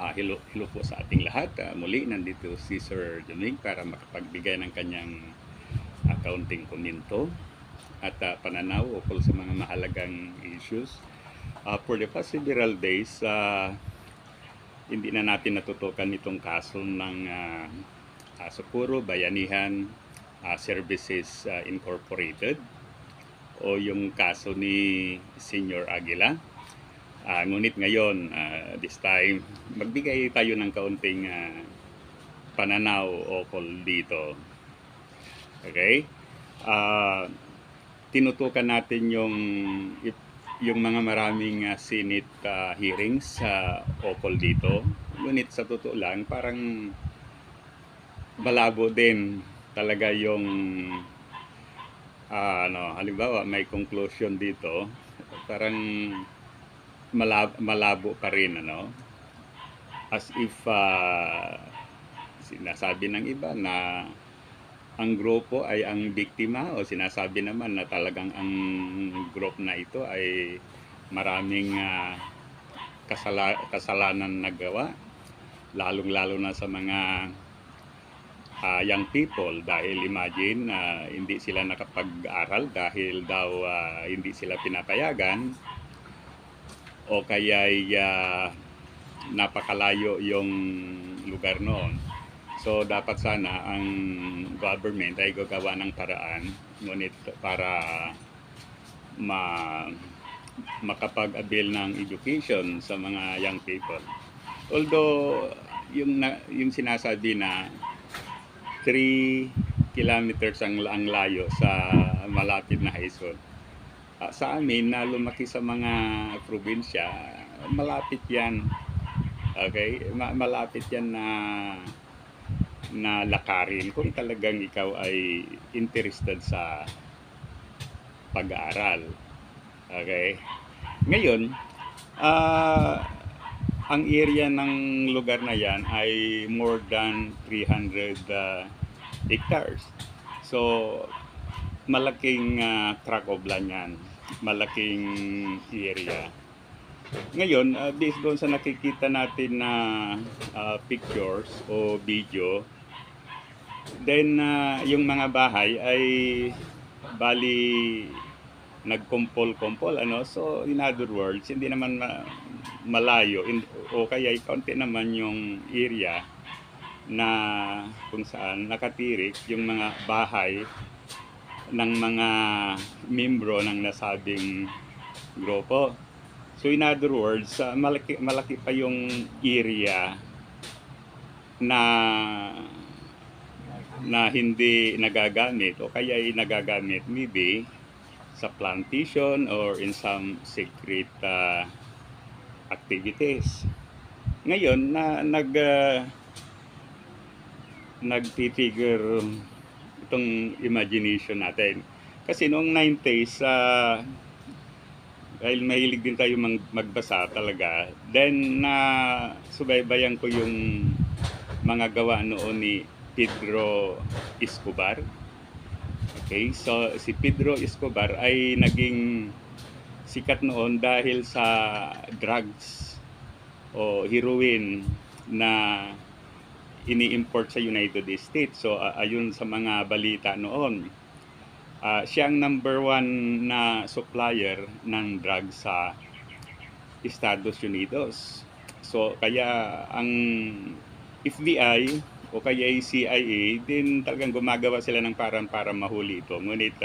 Hello po sa ating lahat. Muli, nandito si Sir Doming para makapagbigay ng kanyang accounting komento at pananaw ukol sa mga mahalagang issues. For the past several days, hindi na natin natutukan itong kaso ng Sukuro Bayanihan Services Incorporated o yung kaso ni Senior Aguila. Ngunit ngayon, this time, magbigay tayo ng kaunting pananaw ukol dito. Okay? Tinutukan natin yung mga maraming Senate hearings ukol dito. Ngunit sa totoo lang, parang malabo din talaga yung halimbawa may conclusion dito, parang malabo pa rin, as if sinasabi ng iba na ang grupo ay ang biktima, o sinasabi naman na talagang ang group na ito ay maraming kasalanan nagawa, lalong-lalo na sa mga young people, dahil imagine hindi sila nakapag-aral dahil daw hindi sila pinapayagan o kaya napakalayo yung lugar noon. So dapat sana ang government ay gagawa ng paraan ngunit para makapag-avail ng education sa mga young people. Although yung sinasabi na 3 kilometers ang layo sa malapit na high school, sa amin na lumaki sa mga probinsya, malapit yan. Okay? Malapit yan na lakarin kung talagang ikaw ay interested sa pag-aaral. Okay? Ngayon, ang area ng lugar na yan ay more than 300 hectares. So, malaking tract of land yan. Malaking area. Ngayon, based doon sa nakikita natin na pictures o video, then yung mga bahay ay bali nagkumpol-kumpol, so in other words, hindi naman malayo o kaya kaunti naman yung area na kung saan nakatirik yung mga bahay ng mga membro ng nasabing grupo. So in other words, malaki pa yung area na hindi nagagamit o kaya ay nagagamit maybe sa plantation or in some secret activities. Ngayon nagtitrigger itong imagination natin. Kasi noong 90s, dahil mahilig din tayo magbasa talaga, then subaybayan ko yung mga gawa noon ni Pedro Escobar. Okay, so si Pedro Escobar ay naging sikat noon dahil sa drugs o heroin na ini-import sa United States. So ayun sa mga balita noon, siya ang number 1 na supplier ng drugs sa Estados Unidos. So kaya ang FBI o kaya CIA din talagang gumagawa sila ng parang para mahuli ito. Ngunit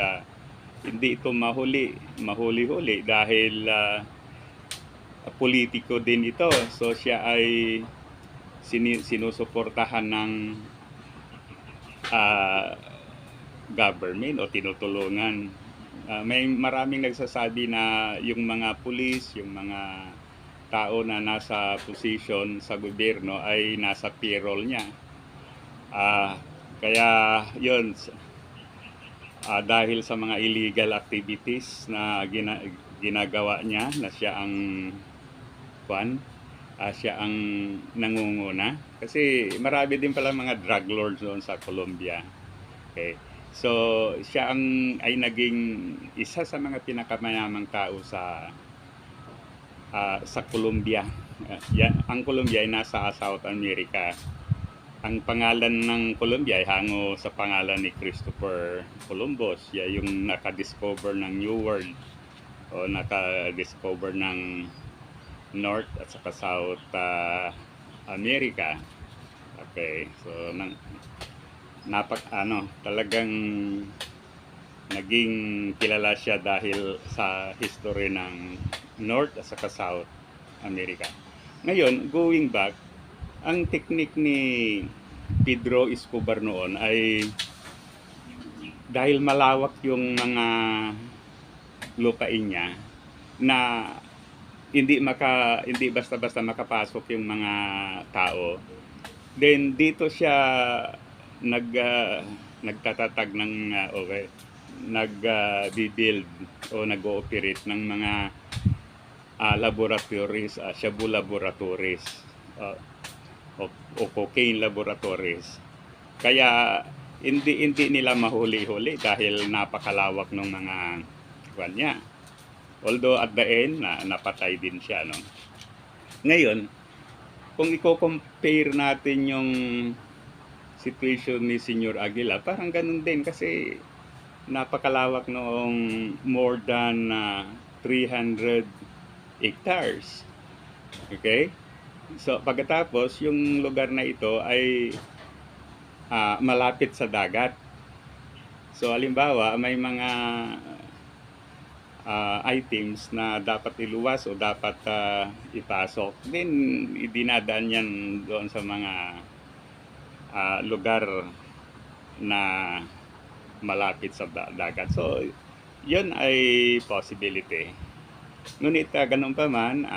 hindi ito mahuli-huli dahil politiko din ito. So siya ay sinusuportahan ng government o tinutulungan. May maraming nagsasabi na yung mga pulis, yung mga tao na nasa position sa gobyerno ay nasa payroll niya. Kaya yun, dahil sa mga illegal activities na ginagawa niya, na siya ang siya ang nangunguna. Kasi marami din pala mga drug lords doon sa Colombia. Okay. So, siya ay naging isa sa mga pinakamayamang tao sa Colombia. Ang Colombia ay nasa South America. Ang pangalan ng Colombia ay hango sa pangalan ni Christopher Columbus. Siya yung naka-discover ng New World o naka-discover ng North at saka South America. Okay, so talagang naging kilala siya dahil sa history ng North at saka South America. Ngayon, going back, ang technique ni Pedro Escobar noon ay dahil malawak yung mga lupain niya na hindi basta-basta makapasok yung mga tao. Then dito siya nagtatatag ng nag-build o nag-ooperate ng mga laboratories, shabu laboratories o cocaine laboratories. Kaya hindi nila mahuli-huli dahil napakalawak ng mga niya. Although at the end napatay din siya, no. Ngayon, kung i-compare natin yung situation ni Senyor Aguila, parang ganun din kasi napakalawak noong more than 300 hectares. Okay? So pagkatapos yung lugar na ito ay malapit sa dagat. So halimbawa may mga items na dapat iluwas o dapat ipasok, then idinadaan yan doon sa mga lugar na malapit sa dagat. So yun ay possibility. Ngunit ganun pa man,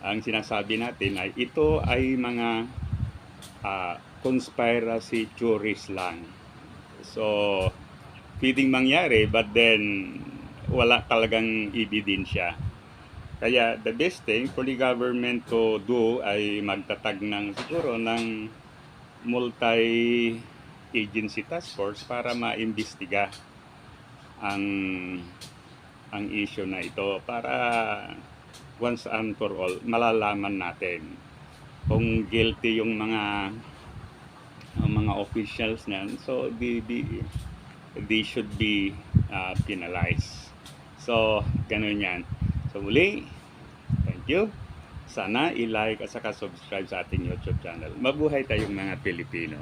ang sinasabi natin ay ito ay mga conspiracy theories lang. So pwedeng mangyari, but then wala talagang ebidensya. Kaya the best thing for the government to do ay magtatag siguro ng multi-agency task force para maimbestiga ang issue na ito para once and for all malalaman natin kung guilty yung mga officials niyan. So they should be penalized. So ganun yan. So muli, thank you. Sana i-like at saka subscribe sa ating YouTube channel. Mabuhay tayong mga Pilipino.